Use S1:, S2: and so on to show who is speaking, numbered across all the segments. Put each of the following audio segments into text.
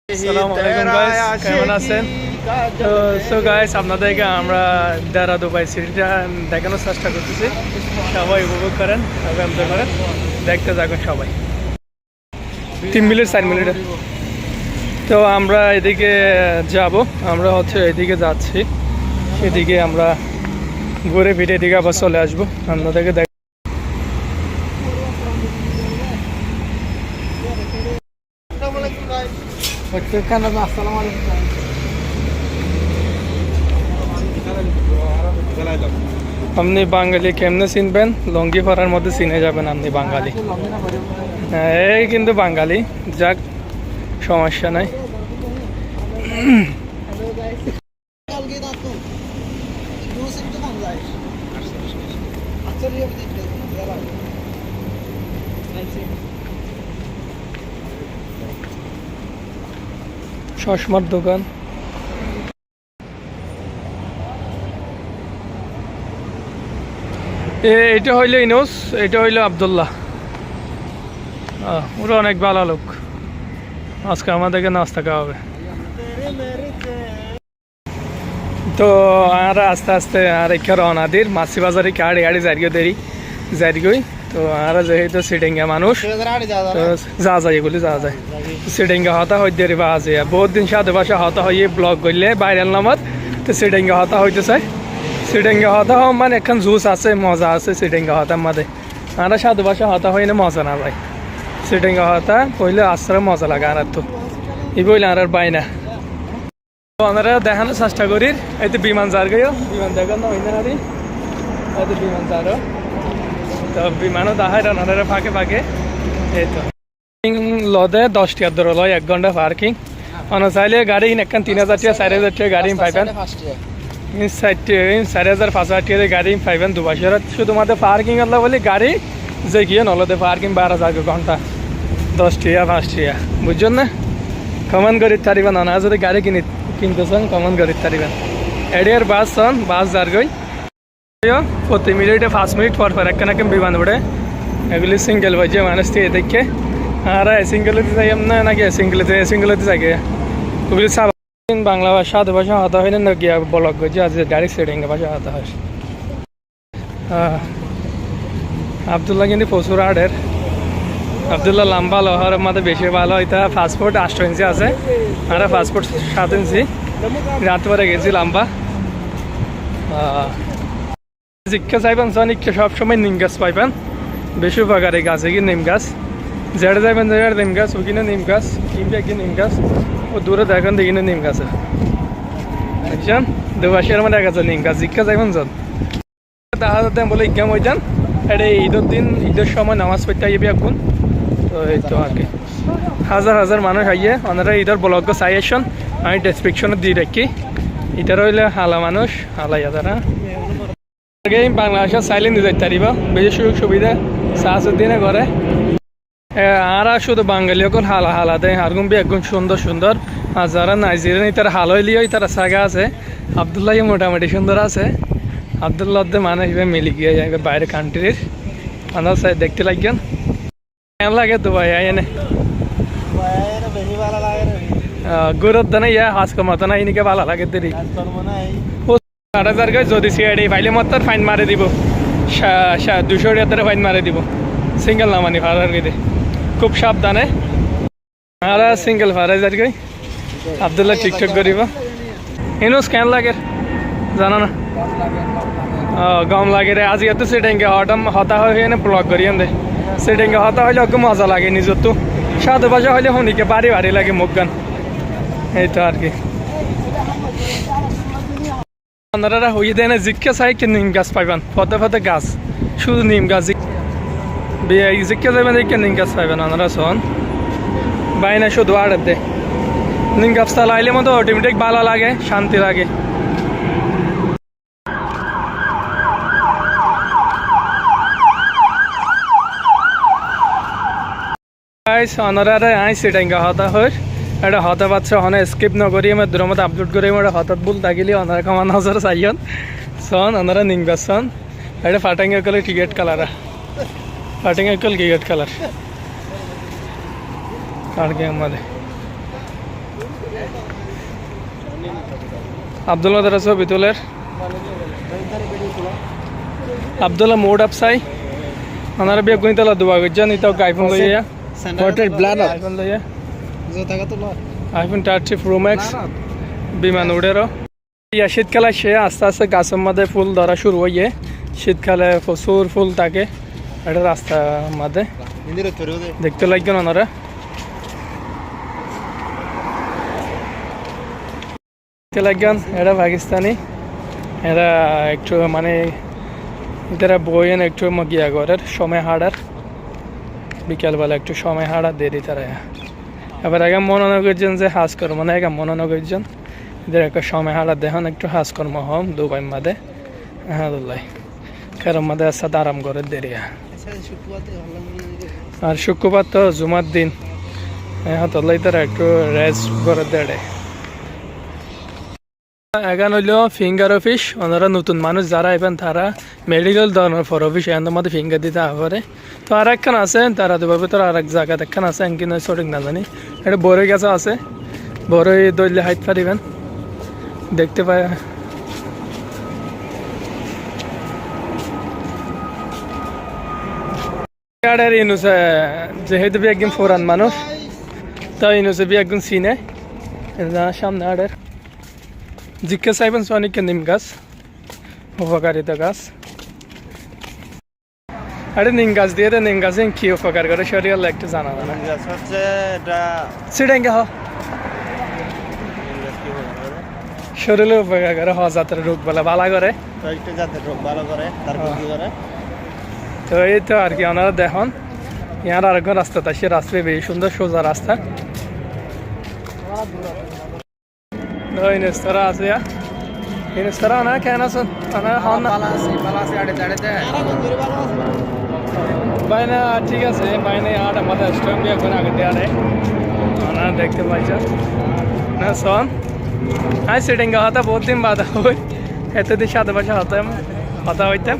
S1: আসসালামু আলাইকুম গাইস, কেমন আছেন? তো গাইস, আপনাদেরকে আমরা দেরা দুবাই সিটিটা দেখানোর চেষ্টা করতেছি। সবাই উপভোগ করেন, সবাই এনজয় করেন, দেখতে থাকুন সবাই। 3 মিনিট 4 মিনিট। তো আমরা এদিকে যাব, আমরা এদিকে যাচ্ছি, সেদিকে আমরা ঘুরে ফিরে এদিকে আবার চলে আসবো আপনাদেরকে দেখ। আপনি বাঙালি কেমনে চিনবেন? লঙ্গি পরার মধ্যে চিনে যাবেন আপনি বাঙালি। এই কিন্তু বাঙালি, যাক সমস্যা নাই। চশমার দোকান। এটা হইলো ইনোস, এটা হইলো আব্দুল্লাহ। ওরা অনেক ভালো লোক, আজকে আমাদেরকে নাস্তা খাওয়াবে। তো আর আস্তে আস্তে আর একটা রওনা দির মাছি বাজারে গাড়ি গাড়ি যাই তো আর যেহেতু সিটেঙ্গা মানুষ তো যা যায় এগুলি যা যায় সিটেঙ্গা হতা হইতে রিবা আছে বহুত দিন সাধু ভাষা হতা হইয়ে ব্লগ করলে ভাইরাল নামত। তো সিটেঙ্গা হতা হইতে চাই, সিটেঙ্গা হতা হওয়া মানে এখন জুস আছে, মজা আছে সিটেঙ্গা হতার মধ্যে। আর সাধু ভাষা হতা হইলে মজা না ভাই, সিটেঙ্গা হতা কইলে আশ্রয় মজা লাগে। আর তো এই বইলে আর বাই না। তো আমরা দেখানোর চেষ্টা করি। এই তো বিমান যার গেও, বিমান দেখার না হইনা নারী, এই তো বিমান যারও, তো বিমানও দেখায় রানারে ফাঁকে ফাঁকে। এই তো লদে 10 টাকা ধরে লয় 1 ঘন্টা পার্কিং। চাইলে গাড়ি একখান 3000 টাকা 4000 টাকা গাড়ি পাইবেন, 4000 5000 টাকা গাড়ি পাইবেন দুবাসের। শুধুমাত্র পার্কিং আল্লাহ বলি গাড়ি যে গিয়ে নলদে পার্কিং 12,000 ঘন্টা 10 টাকা 5 টাকা, বুঝছেন না? কমেন্ট করি তারিবেন না যদি গাড়ি কিনতেছেন, কমেন্ট করি তারিবেন। এডিয়ার বাস হন, বাস যার গই প্রতি মিনিটে 5 মিনিট পর পর একখান বিমান উঠে। এগুলি সিঙ্গেল বাজে মানুষ থেকে দেখে। আর সিঙ্গেলতে যাই না নাকি সিঙ্গেলতে যাকে ওগুলি সব বাংলা ভাষা সাধু ভাষা হতা হয় না গিয়া ব্লগ করছে, আজ ডাইরেক্ট সেডিং ভাষা হতা হয়। আবদুল্লাহ কিন্তু প্রচুর আডের। আবদুল্লাহ লম্বা লহর মধ্যে বেশি ভালো হইতা। পাসপোর্ট 8 ইঞ্চি আছে, আর পাসপোর্ট 7 ইঞ্চি। রাত পরে গেছি লম্বা। শিক্ষা চাইবেন সনিককে সবসময় নিম গাছ পাইবেন, বেশি উপকারী গাছ কি নিম গাছ। যেটা যাইবেন যেটা নিম গাছ, ওখানে নিম গাছ, কিনবে কি নিম গাছ, ও দূরে দেখেন দেখিনে নিম গাছ বুঝছেন। দুবাসের মধ্যে দেখা যায় নিম গাছ। শিক্ষা চাইবেন যখন দেখা যাতে বলে ইজ্ঞাম হয়ে যান। এটা ঈদের দিন, ঈদের সময় নামাজ পড়তে আইবি এখন। তো এই তো আর কি হাজার হাজার মানুষ আইয়ে ওনারা ঈদের ব্লগ চাই আসছেন। আমি ডেসক্রিপশনে দিয়ে রাখি। ঈদের হইলে হালা মানুষ হালাইয়া তারা বাংলা ভাষা চাইলে নিয়ে যাইতে পারিব, বেশি সুযোগ সুবিধা সাহায্য দিনে করে। আর শুধু বাঙালি অকল হালা হালা দেয় আর গুম একদম সুন্দর সুন্দর। আর যারা নাইজেরিয়ান তারা হাল হইলেও তারা সাগা আছে। আবদুল্লাহ মোটামুটি সুন্দর আছে। আবদুল্লাহ মানুষ মিলি গিয়ে যাবে বাইরে কান্ট্রির আমরা দেখতে লাগবেন। কেমন লাগে দুবাই এনে? গুরুত্ব নাই, হাজকর মতো না, এনেকে ভালো লাগে দেরি 8,000 যদি সিআইডি ফাইলে মত ফাইন মারে দিব, 200 টাকা ফাইন মারে দিব। সিঙ্গেল না মানে ভাড়ার গেলে খুব সাবধানে। আর সিঙ্গেল ভাড়া যার গই আবদুল্লাহ টিকটক করিব। ইনুস কেন লাগে জানা না? গম লাগে রে। আজ এত সেটেঙ্গে হতা হয়ে ব্লগ করি দে। সেটেঙ্গে হতা হইলে ওকে মজা লাগে নিজের। তো সাধু ভাষা হইলে শুনিকে বাড়ি বাড়ি লাগে মুখ গান। এই তো আর কি আপনারা হইয়ে দেয় না। জিজ্ঞা চাই কি নিম গাছ পাইবেন, ফতে ফতে গাছ, শুধু নিম গাছ জিজ্ঞা যাবেন দেখে নিম গাছ পাইবেন আপনারা শোন বাই না। শুধু আর দে নিম গাছটা লাইলে মতো অটোমেটিক ভালো লাগে, শান্তি লাগে। অনারা আই সেটাইঙ্গা হতা হয় এটা হতা বাচ্চা হনে স্কিপ নকরি আমার দূরের মধ্যে আপলোড করি আমার হঠাৎ ভুল থাকিলে অনারা কামান নজর চাইন সন অনারা নিংবা সন। এটা ফাটাঙ্গা কলে টিকেট কালার, ফাটাঙ্গা কল টিকেট কালার আর কি আমাদের আব্দুল্লাহ দ্বারা ছবি তোলের আব্দুল্লাহ মোড আপসাই ওনারা বিয়ে গণিতলা দুবা গজ্জান ইতাও আইফোন লইয়া
S2: Portrait blood up.
S1: আইফোন লইয়া
S2: Zota ka tulo.
S1: IPhone 13 pro max বিমান উড়েরও ইয়া শীতকালে সে আস্তে আস্তে গাছের মধ্যে ফুল ধরা শুরু হয়ে শীতকালে প্রচুর ফুল থাকে এটা রাস্তার মধ্যে
S2: Indira thorode.
S1: দেখতে লাগবেন ওনারা দেখতে লাগবেন এটা পাকিস্তানি এরা একটু মানে এরা বইয়েন একটু গিয়া ঘরের সময় হাড়ার বিকেলবেলা একটু সময় হাড়া দেরি তারা এবার আগে মনোনয় করছেন যে হাজ কর্ম না আগে মনোনয় করছেন এদের একটা সময় হাড়া দেখুন একটু হাজ কর্ম হম দুবাই মাদে হ্যাঁ কারণ মাদে সাথে আরাম করে দেরি আর শুক্রবার তো জুমার দিন হ্যাঁ তোলাই তারা একটু রেস্ট করে দেড়ে এখন হইলো ফিঙ্গার অফিস ওনারা নতুন মানুষ যারা এবেন তারা মেডিকেল ধরনের ফর অফিস এর মধ্যে ফিঙ্গার দিতে পারে তো আর একখান আছে তারা দেবার ভিতরে আর এক জায়গায় একখান আছে এমকি নয় সঠিক না জানি এটা বড়ই গাছ আছে বড়ই দইলে হাইট পারিবেন দেখতে পায় ইনুসে যেহেতু বি একজন ফোরান মানুষ তো ইনুসে বি একজন চিনে সামনে আড়ের জিজ্ঞাসা চাইবেন অনেককে নিম গাছ উপকারিতা গাছ আরে নিম গাছ দিয়ে নিম গাছে কি উপকার করে শরীর একটু জানা জানা
S2: হচ্ছে এটা
S1: সিডেঙ্গে হ শরীরে উপকার করে হ জাতের রোগ বলে ভালো করে
S2: কয়েকটা জাতের রোগ ভালো করে তারপর কি করে
S1: তো এই তো আর কি ওনারা দেখুন ইয়ার আরেকজন রাস্তা সে রাস্তায় বেশি সুন্দর সোজা রাস্তা ইনস্তারা আছে ইনস্তারা না কেন আছেন বাইনা ঠিক আছে বাইনে আর আমাদের স্ট্রং দিয়ে এখন আগে দেওয়া নেই ওনারা দেখতে পাইছেন না শোন হ্যাঁ সিটিং হতা বহুত দিন বাদ হই এতদিন 7 বছর হতা হইতাম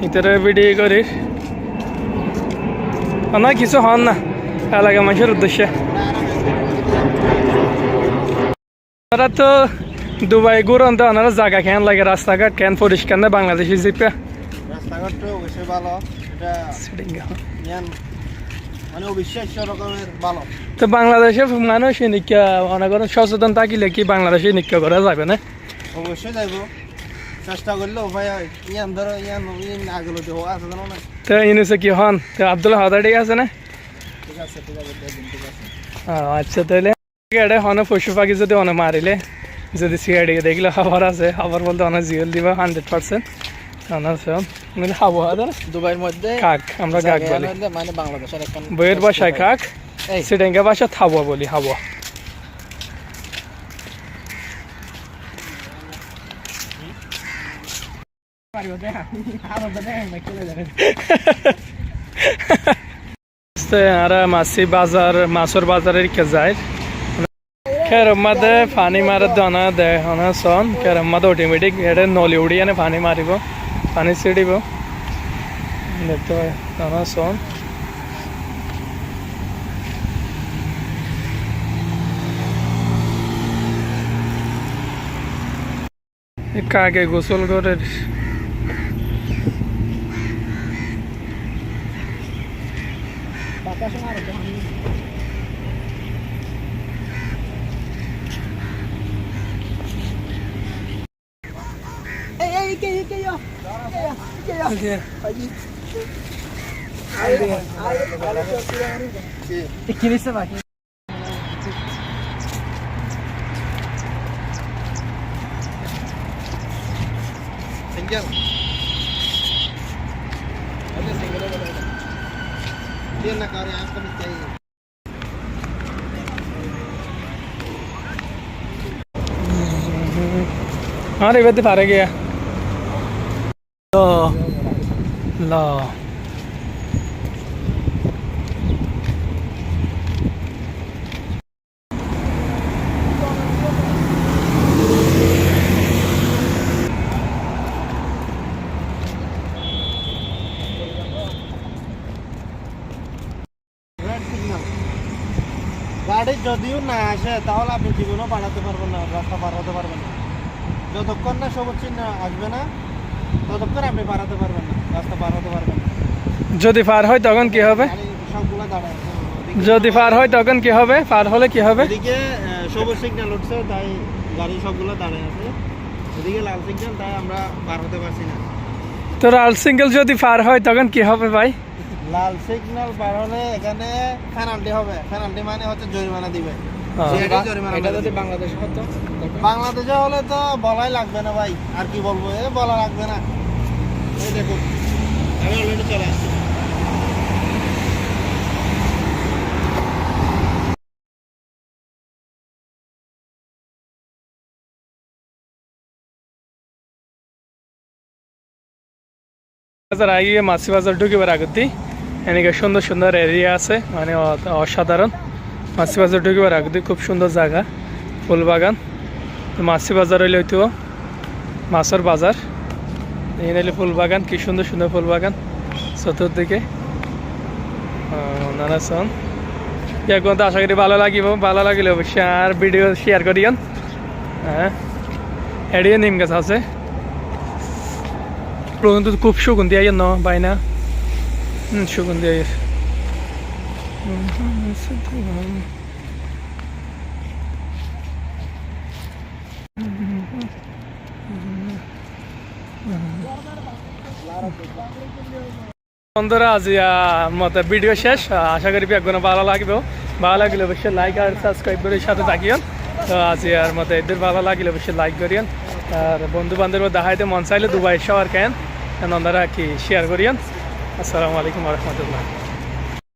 S1: ইতারে ভিডিও করি না কিছু হন না এলাকা মানুষের উদ্দেশ্যে ওনারা তো দুবাই ঘুরন তো ওনারা জায়গা কেন লাগে রাস্তাঘাট কেন পরিষ্কার না বাংলাদেশি জিপে
S2: রাস্তাঘাট তো অবশ্যই ভালো এটা মানে অবিশ্বাস্য রকমের ভালো
S1: তো বাংলাদেশে মানুষ নিকা অনেক সচেতন থাকিলে কি বাংলাদেশে নিকা করা যাবে না
S2: অবশ্যই যাইব চেষ্টা করলে উপায় হয় ইয়ান ধরো ইয়ান আগলো যে আছে জানো না
S1: তো ইনুসে কি হন তো আব্দুল্লাহ হাদা ঠিক আছে না
S2: ঠিক আছে ঠিক আছে
S1: আচ্ছা তাহলে এটা হনে পশু পাখি যদি অনেক মারিলে যদি সিআইডিকে দেখলে খবর আছে খবর বলতে অনেক জিওল দিবা 100% মানে হাবো হাদা
S2: দুবাইয়ের মধ্যে
S1: কাক আমরা কাক বলি
S2: মানে বাংলাদেশের একটা
S1: বইয়ের বাসায় কাক সেটাঙ্গা বাসা থাবো বলি হাবো আর মাছি বাজার মাছের বাজারের কে যায় খেরম মাদে পানি মারে দানা দেয় হনা সন খেরম মাদে অটোমেটিক এটা নলি উড়িয়ে পানি মারিব পানি ছিড়িব দেখতে হয় দানা সন কাকে গোসল করে
S2: Single. अरे सिंगल वाला ये ना कार्य आपको भी चाहिए
S1: हाँ रे वैसे फारे गया लो लो
S2: গাড়ি যদিও না আসে তাহলে আপনি জীবনও পাঠাতে পারবেন না, রাস্তা পার হতে পারবেন না। যতক্ষণ না সবুজ চিহ্ন আসবে না ততক্ষণ আপনি পারাতে পারবেন না, রাস্তা পার হতে পারবেন না।
S1: যদি পার হয় তখন কি হবে?
S2: গাড়ি সবগুলো দাঁড়ায় আছে।
S1: যদি পার হয় তখন কি হবে? পার হলে কি হবে?
S2: এদিকে সবুজ সিগন্যাল উঠছে তাই গাড়ি সবগুলো দাঁড়ায় আছে, এদিকে লাল সিগন্যাল তাই আমরা পার হতে পারছি না।
S1: তো লাল সিঙ্গেল যদি পার হয় তখন কি হবে ভাই?
S2: লাল সিগন্যাল পার হলে এখানে পেনাল্টি হবে, পেনাল্টি মানে হচ্ছে জরিমানা দিবে।
S1: হ্যাঁ।
S2: এটা যদি বাংলাদেশে হতো, বাংলাদেশে হলে তো বলাই লাগবে না ভাই, আর কি বলবো, বলা লাগবে না। এই দেখুন আমি অলরেডি চলে আসছি।
S1: বাজার আগে মাছি বাজার ঢুকিবার আগত দিই এনেকে সুন্দর সুন্দর এরিয়া আছে, মানে অসাধারণ। মাছি বাজার ঢুকিবার আগত খুব সুন্দর জায়গা, ফুল বাগান। তো মাছি বাজার হইলে হয়তো মাছের বাজার, এই নাইলে ফুল বাগান, কি সুন্দর সুন্দর ফুল বাগান চতুর্দিকে নানান। এখন তো আশা করি ভালো লাগিব, ভালো লাগিলে অবশ্যই আর ভিডিও শেয়ার করিয়েন। হ্যাঁ, এড়িয়ে নিম গাছ আছে কিন্তু খুব সুগন্ধি আইয়ের ন বাইনা। সুগন্ধি আইয়ের বন্ধুরা আজ মতো ভিডিও শেষ। আশা করি একজন ভালো লাগবে, ভালো লাগলে অবশ্যই লাইক আর সাবস্ক্রাইব করে সাথে থাকিয়েন। তো আজ আর মতো এদের ভালো লাগলে অবশ্যই লাইক করিয়েন, আর বন্ধু বান্ধব দেখাইতে মন চাইলে দুবাই সবার কেন ওনারা কি শেয়ার করিয়েন। আসসালামু আলাইকুম রহমতুল্লাহ।